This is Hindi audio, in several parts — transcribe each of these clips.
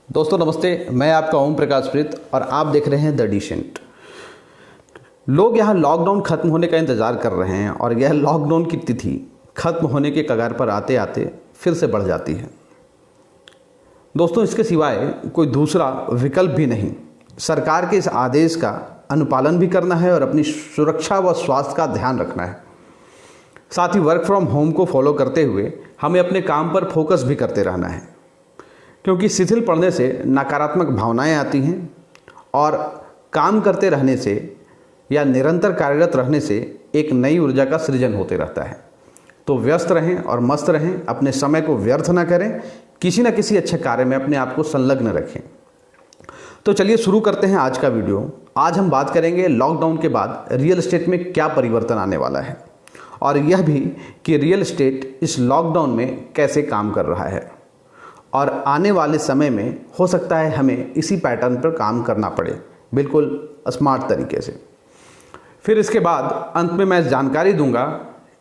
दोस्तों नमस्ते, मैं आपका ओम प्रकाश प्रीत और आप देख रहे हैं द डिसेंट। लोग यहाँ लॉकडाउन खत्म होने का इंतज़ार कर रहे हैं और यह लॉकडाउन की तिथि खत्म होने के कगार पर आते आते फिर से बढ़ जाती है। दोस्तों इसके सिवाय कोई दूसरा विकल्प भी नहीं। सरकार के इस आदेश का अनुपालन भी करना है और अपनी सुरक्षा व स्वास्थ्य का ध्यान रखना है। साथ ही वर्क फ्रॉम होम को फॉलो करते हुए हमें अपने काम पर फोकस भी करते रहना है, क्योंकि शिथिल पड़ने से नकारात्मक भावनाएं आती हैं और काम करते रहने से या निरंतर कार्यरत रहने से एक नई ऊर्जा का सृजन होते रहता है। तो व्यस्त रहें और मस्त रहें, अपने समय को व्यर्थ ना करें, किसी न किसी अच्छे कार्य में अपने आप को संलग्न रखें। तो चलिए शुरू करते हैं आज का वीडियो। आज हम बात करेंगे लॉकडाउन के बाद रियल एस्टेट में क्या परिवर्तन आने वाला है और यह भी कि रियल एस्टेट इस लॉकडाउन में कैसे काम कर रहा है और आने वाले समय में हो सकता है हमें इसी पैटर्न पर काम करना पड़े, बिल्कुल स्मार्ट तरीके से। फिर इसके बाद अंत में मैं जानकारी दूंगा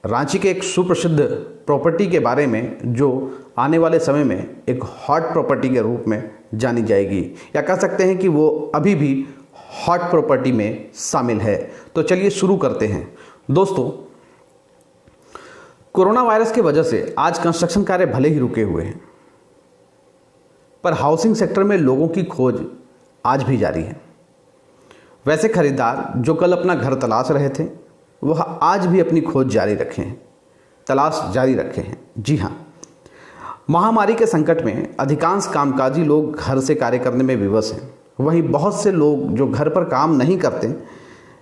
रांची के एक सुप्रसिद्ध प्रॉपर्टी के बारे में, जो आने वाले समय में एक हॉट प्रॉपर्टी के रूप में जानी जाएगी, या कह सकते हैं कि वो अभी भी हॉट प्रॉपर्टी में शामिल है। तो चलिए शुरू करते हैं। दोस्तों, कोरोना वायरस की वजह से आज कंस्ट्रक्शन कार्य भले ही रुके हुए हैं, पर हाउसिंग सेक्टर में लोगों की खोज आज भी जारी है। वैसे खरीदार जो कल अपना घर तलाश रहे थे, वह आज भी अपनी खोज जारी रखे हैं, तलाश जारी रखे हैं। जी हाँ, महामारी के संकट में अधिकांश कामकाजी लोग घर से कार्य करने में विवश हैं। वहीं बहुत से लोग जो घर पर काम नहीं करते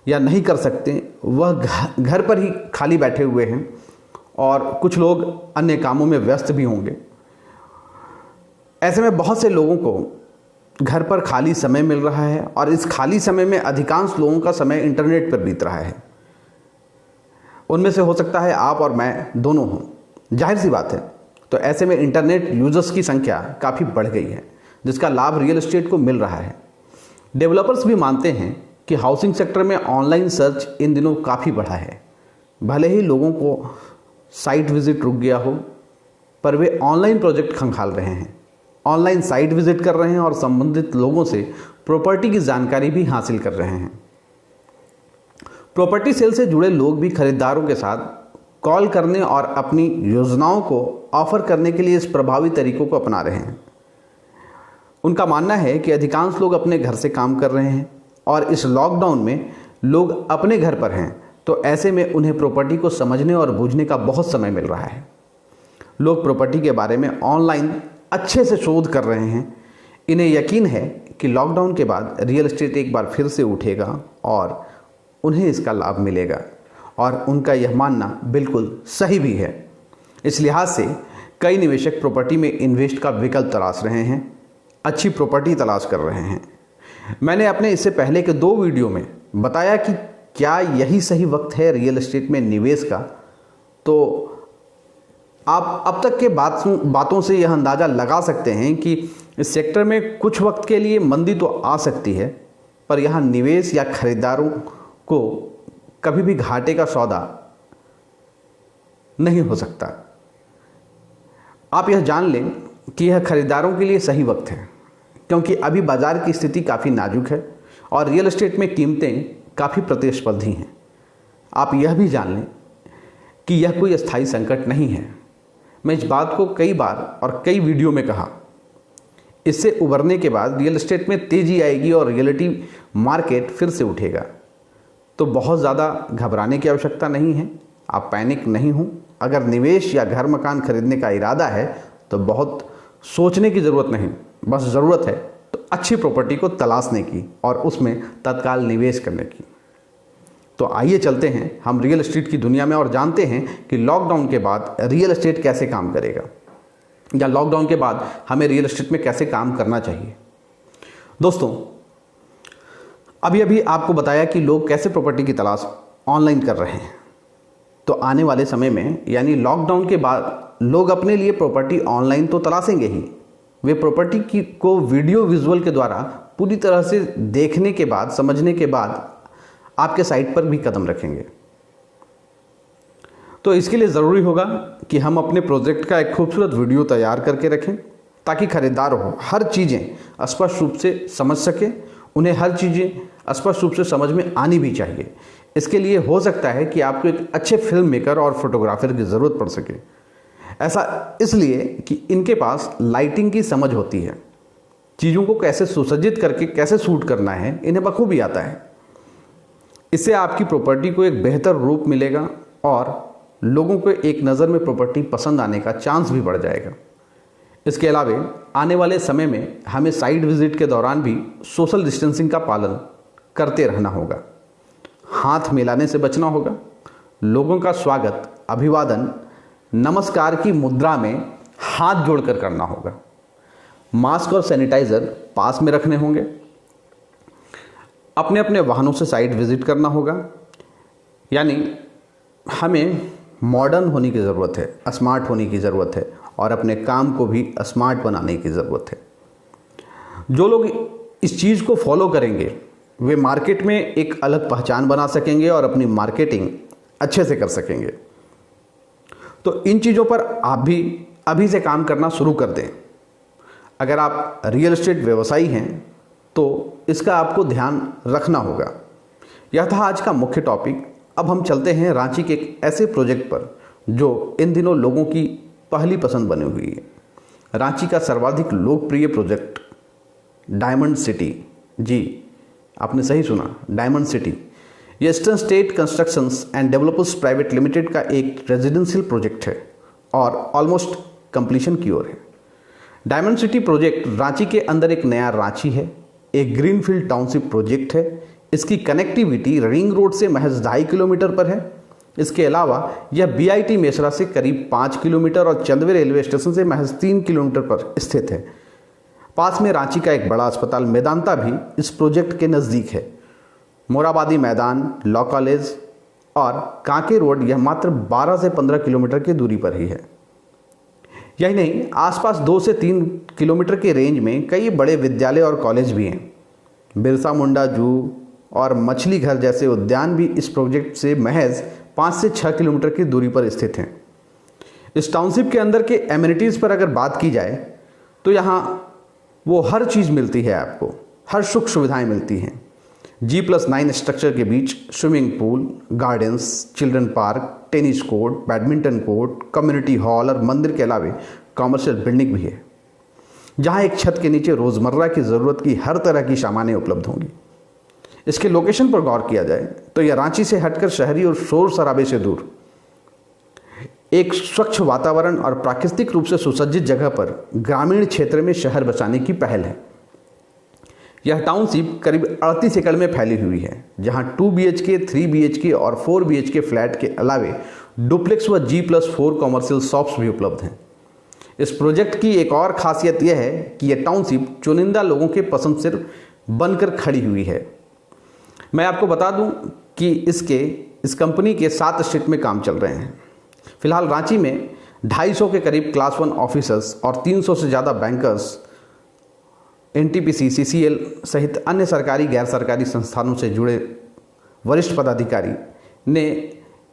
या नहीं कर सकते, वह घर पर ही खाली बैठे हुए हैं और कुछ लोग अन्य कामों में व्यस्त भी होंगे। ऐसे में बहुत से लोगों को घर पर खाली समय मिल रहा है और इस खाली समय में अधिकांश लोगों का समय इंटरनेट पर बीत रहा है। उनमें से हो सकता है आप और मैं दोनों हों, जाहिर सी बात है। तो ऐसे में इंटरनेट यूजर्स की संख्या काफ़ी बढ़ गई है, जिसका लाभ रियल एस्टेट को मिल रहा है। डेवलपर्स भी मानते हैं कि हाउसिंग सेक्टर में ऑनलाइन सर्च इन दिनों काफ़ी बढ़ा है। भले ही लोगों को साइट विजिट रुक गया हो, पर वे ऑनलाइन प्रोजेक्ट खंगाल रहे हैं, ऑनलाइन साइट विजिट कर रहे हैं और संबंधित लोगों से प्रॉपर्टी की जानकारी भी हासिल कर रहे हैं। प्रॉपर्टी सेल से जुड़े लोग भी खरीदारों के साथ कॉल करने और अपनी योजनाओं को ऑफर करने के लिए इस प्रभावी तरीकों को अपना रहे हैं। उनका मानना है कि अधिकांश लोग अपने घर से काम कर रहे हैं और इस लॉकडाउन में लोग अपने घर पर हैं, तो ऐसे में उन्हें प्रॉपर्टी को समझने और बूझने का बहुत समय मिल रहा है। लोग प्रॉपर्टी के बारे में ऑनलाइन अच्छे से शोध कर रहे हैं। इन्हें यकीन है कि लॉकडाउन के बाद रियल एस्टेट एक बार फिर से उठेगा और उन्हें इसका लाभ मिलेगा, और उनका यह मानना बिल्कुल सही भी है। इस लिहाज से कई निवेशक प्रॉपर्टी में इन्वेस्ट का विकल्प तलाश रहे हैं, अच्छी प्रॉपर्टी तलाश कर रहे हैं। मैंने अपने इससे पहले के 2 वीडियो में बताया कि क्या यही सही वक्त है रियल एस्टेट में निवेश का। तो आप अब तक के बातों से यह अंदाज़ा लगा सकते हैं कि इस सेक्टर में कुछ वक्त के लिए मंदी तो आ सकती है, पर यहाँ निवेश या खरीदारों को कभी भी घाटे का सौदा नहीं हो सकता। आप यह जान लें कि यह खरीदारों के लिए सही वक्त है, क्योंकि अभी बाज़ार की स्थिति काफ़ी नाजुक है और रियल एस्टेट में कीमतें काफ़ी प्रतिस्पर्धी हैं। आप यह भी जान लें कि यह कोई अस्थायी संकट नहीं है। मैं इस बात को कई बार और कई वीडियो में कहा। इससे उभरने के बाद रियल एस्टेट में तेज़ी आएगी और रियलिटी मार्केट फिर से उठेगा। तो बहुत ज़्यादा घबराने की आवश्यकता नहीं है, आप पैनिक नहीं हो। अगर निवेश या घर मकान खरीदने का इरादा है तो बहुत सोचने की ज़रूरत नहीं, बस ज़रूरत है तो अच्छी प्रॉपर्टी को तलाशने की और उसमें तत्काल निवेश करने की। तो आइए चलते हैं हम रियल एस्टेट की दुनिया में और जानते हैं कि लॉकडाउन के बाद रियल एस्टेट कैसे काम करेगा, या लॉकडाउन के बाद हमें रियल एस्टेट में कैसे काम करना चाहिए। दोस्तों, अभी आपको बताया कि लोग कैसे प्रॉपर्टी की तलाश ऑनलाइन कर रहे हैं। तो आने वाले समय में यानी लॉकडाउन के बाद लोग अपने लिए प्रॉपर्टी ऑनलाइन तो तलाशेंगे ही, वे प्रॉपर्टी को वीडियो विजुअल के द्वारा पूरी तरह से देखने के बाद, समझने के बाद आपके साइट पर भी कदम रखेंगे। तो इसके लिए ज़रूरी होगा कि हम अपने प्रोजेक्ट का एक खूबसूरत वीडियो तैयार करके रखें ताकि खरीदार हो हर चीज़ें स्पष्ट रूप से समझ सके, उन्हें हर चीज़ें स्पष्ट रूप से समझ में आनी भी चाहिए। इसके लिए हो सकता है कि आपको एक अच्छे फिल्म मेकर और फोटोग्राफर की ज़रूरत पड़ सके। ऐसा इसलिए कि इनके पास लाइटिंग की समझ होती है, चीज़ों को कैसे सुसज्जित करके कैसे शूट करना है इन्हें बखूबी आता है। इससे आपकी प्रॉपर्टी को एक बेहतर रूप मिलेगा और लोगों को एक नज़र में प्रॉपर्टी पसंद आने का चांस भी बढ़ जाएगा। इसके अलावा आने वाले समय में हमें साइट विजिट के दौरान भी सोशल डिस्टेंसिंग का पालन करते रहना होगा, हाथ मिलाने से बचना होगा, लोगों का स्वागत, अभिवादन, नमस्कार की मुद्रा में हाथ जोड़कर करना होगा, मास्क और सैनिटाइज़र पास में रखने होंगे, अपने अपने वाहनों से साइट विजिट करना होगा। यानी हमें मॉडर्न होने की ज़रूरत है, स्मार्ट होने की ज़रूरत है और अपने काम को भी स्मार्ट बनाने की ज़रूरत है। जो लोग इस चीज़ को फॉलो करेंगे वे मार्केट में एक अलग पहचान बना सकेंगे और अपनी मार्केटिंग अच्छे से कर सकेंगे। तो इन चीज़ों पर आप भी अभी से काम करना शुरू कर दें। अगर आप रियल एस्टेट व्यवसायी हैं तो इसका आपको ध्यान रखना होगा। यह था आज का मुख्य टॉपिक। अब हम चलते हैं रांची के एक ऐसे प्रोजेक्ट पर जो इन दिनों लोगों की पहली पसंद बनी हुई है। रांची का सर्वाधिक लोकप्रिय प्रोजेक्ट डायमंड सिटी। जी, आपने सही सुना, डायमंड सिटी। ये eastern state constructions and developers private limited का एक रेजिडेंशियल प्रोजेक्ट है और ऑलमोस्ट कंप्लीशन की ओर है। डायमंड सिटी प्रोजेक्ट रांची के अंदर एक नया रांची है, एक ग्रीनफील्ड टाउनशिप प्रोजेक्ट है। इसकी कनेक्टिविटी रिंग रोड से महज 2.5 किलोमीटर पर है। इसके अलावा यह बीआईटी मेसरा से करीब 5 किलोमीटर और चंदवे रेलवे स्टेशन से महज 3 किलोमीटर पर स्थित है। पास में रांची का एक बड़ा अस्पताल मेदांता भी इस प्रोजेक्ट के नज़दीक है। मोराबादी मैदान, लॉ कॉलेज और कांके रोड यह मात्र 12 से 15 किलोमीटर की दूरी पर ही है। यही नहीं, आसपास 2 से 3 किलोमीटर के रेंज में कई बड़े विद्यालय और कॉलेज भी हैं। बिरसा मुंडा जू और मछली घर जैसे उद्यान भी इस प्रोजेक्ट से महज 5 से 6 किलोमीटर की दूरी पर स्थित हैं। इस टाउनशिप के अंदर के एमिनिटीज़ पर अगर बात की जाए तो यहाँ वो हर चीज़ मिलती है, आपको हर सुख सुविधाएं मिलती हैं। G+9 स्ट्रक्चर के बीच swimming pool, gardens, children park, tennis court, badminton court, community hall और मंदिर के अलावा कॉमर्शियल बिल्डिंग भी है, जहाँ एक छत के नीचे रोज़मर्रा की ज़रूरत की हर तरह की सामानें उपलब्ध होंगी। इसके लोकेशन पर गौर किया जाए तो यह रांची से हटकर शहरी और शोर शराबे से दूर एक स्वच्छ वातावरण और प्राकृतिक रूप से सुसज्जित जगह पर ग्रामीण क्षेत्र में शहर बसाने की पहल है। यह टाउनशिप करीब 38 एकड़ में फैली हुई है, जहां 2 BHK, 3 BHK और 4 BHK फ्लैट के अलावे डुप्लेक्स व G+4 कॉमर्शियल शॉप्स भी उपलब्ध हैं। इस प्रोजेक्ट की एक और खासियत यह है कि यह टाउनशिप चुनिंदा लोगों के पसंद से बनकर खड़ी हुई है। मैं आपको बता दूं कि इस कंपनी के 7 स्टेट में काम चल रहे हैं। फिलहाल रांची में 250 के करीब क्लास 1 ऑफिसर्स और 300 से ज़्यादा बैंकर्स, NTPC, CCL सहित अन्य सरकारी गैर सरकारी संस्थानों से जुड़े वरिष्ठ पदाधिकारी ने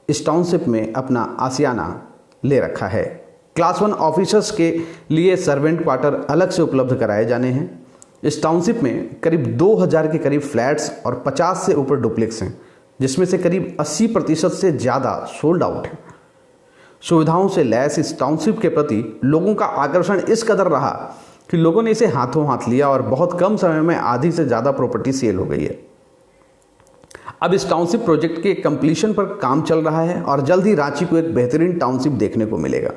इस टाउनशिप में अपना आशियाना ले रखा है। क्लास 1 ऑफिसर्स के लिए सर्वेंट क्वार्टर अलग से उपलब्ध कराए जाने हैं। इस टाउनशिप में करीब 2000 के करीब फ्लैट्स और 50 से ऊपर डुप्लेक्स हैं, जिसमें से करीब 80% से ज़्यादा सोल्ड आउट हैं। सुविधाओं से लैस इस टाउनशिप के प्रति लोगों का आकर्षण इस कदर रहा कि लोगों ने इसे हाथों हाथ लिया और बहुत कम समय में आधी से ज़्यादा प्रॉपर्टी सेल हो गई है। अब इस टाउनशिप प्रोजेक्ट के कंप्लीशन पर काम चल रहा है और जल्द ही रांची को एक बेहतरीन टाउनशिप देखने को मिलेगा।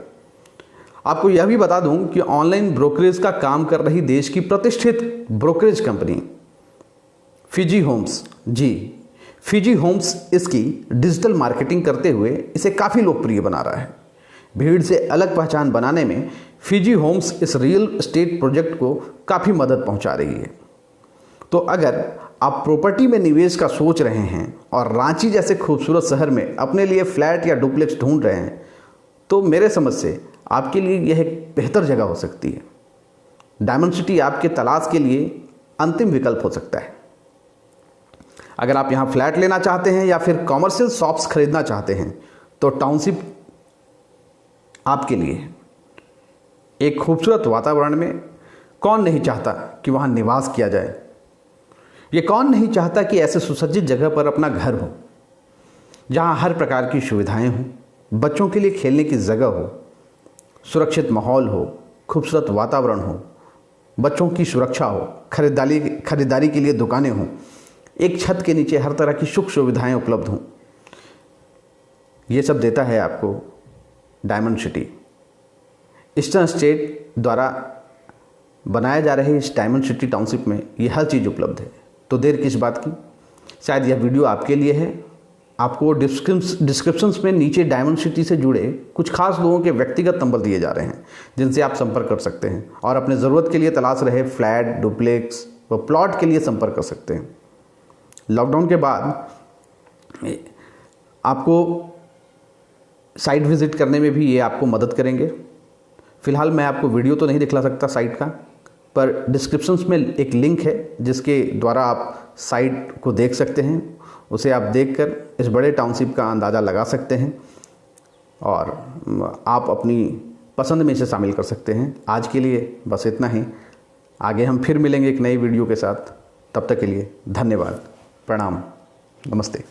आपको यह भी बता दूं कि ऑनलाइन ब्रोकरेज का काम कर रही देश की प्रतिष्ठित ब्रोकरेज कंपनी फिजी होम्स, जी फिजी होम्स इसकी डिजिटल मार्केटिंग करते हुए इसे काफ़ी लोकप्रिय बना रहा है। भीड़ से अलग पहचान बनाने में फिजी होम्स इस रियल एस्टेट प्रोजेक्ट को काफ़ी मदद पहुंचा रही है। तो अगर आप प्रॉपर्टी में निवेश का सोच रहे हैं और रांची जैसे खूबसूरत शहर में अपने लिए फ्लैट या डुप्लेक्स ढूंढ रहे हैं तो मेरे समझ से आपके लिए यह एक बेहतर जगह हो सकती है। डायमंड सिटी आपके तलाश के लिए अंतिम विकल्प हो सकता है। अगर आप यहाँ फ्लैट लेना चाहते हैं या फिर कॉमर्शियल शॉप्स खरीदना चाहते हैं तो टाउनशिप आपके लिए एक खूबसूरत वातावरण में कौन नहीं चाहता कि वहाँ निवास किया जाए। ये कौन नहीं चाहता कि ऐसे सुसज्जित जगह पर अपना घर हो, जहाँ हर प्रकार की सुविधाएं हों, बच्चों के लिए खेलने की जगह हो, सुरक्षित माहौल हो, खूबसूरत वातावरण हो, बच्चों की सुरक्षा हो, खरीदारी के लिए दुकानें हों, एक छत के नीचे हर तरह की सुख सुविधाएं उपलब्ध हों। ये सब देता है आपको डायमंड सिटी। ईस्टर्न स्टेट द्वारा बनाया जा रहे इस डायमंड सिटी टाउनशिप में ये हर चीज़ उपलब्ध है। तो देर किस बात की, शायद यह वीडियो आपके लिए है। आपको डिस्क्रिप्शंस में नीचे डायमंड सिटी से जुड़े कुछ खास लोगों के व्यक्तिगत नंबर दिए जा रहे हैं, जिनसे आप संपर्क कर सकते हैं और अपने ज़रूरत के लिए तलाश रहे फ्लैट, डुप्लेक्स व प्लॉट के लिए संपर्क कर सकते हैं। लॉकडाउन के बाद आपको साइट विज़िट करने में भी ये आपको मदद करेंगे। फ़िलहाल मैं आपको वीडियो तो नहीं दिखला सकता साइट का, पर डिस्क्रिप्शंस में एक लिंक है जिसके द्वारा आप साइट को देख सकते हैं। उसे आप देखकर इस बड़े टाउनशिप का अंदाज़ा लगा सकते हैं और आप अपनी पसंद में इसे शामिल कर सकते हैं। आज के लिए बस इतना ही। आगे हम फिर मिलेंगे एक नई वीडियो के साथ। तब तक के लिए धन्यवाद, प्रणाम, नमस्ते।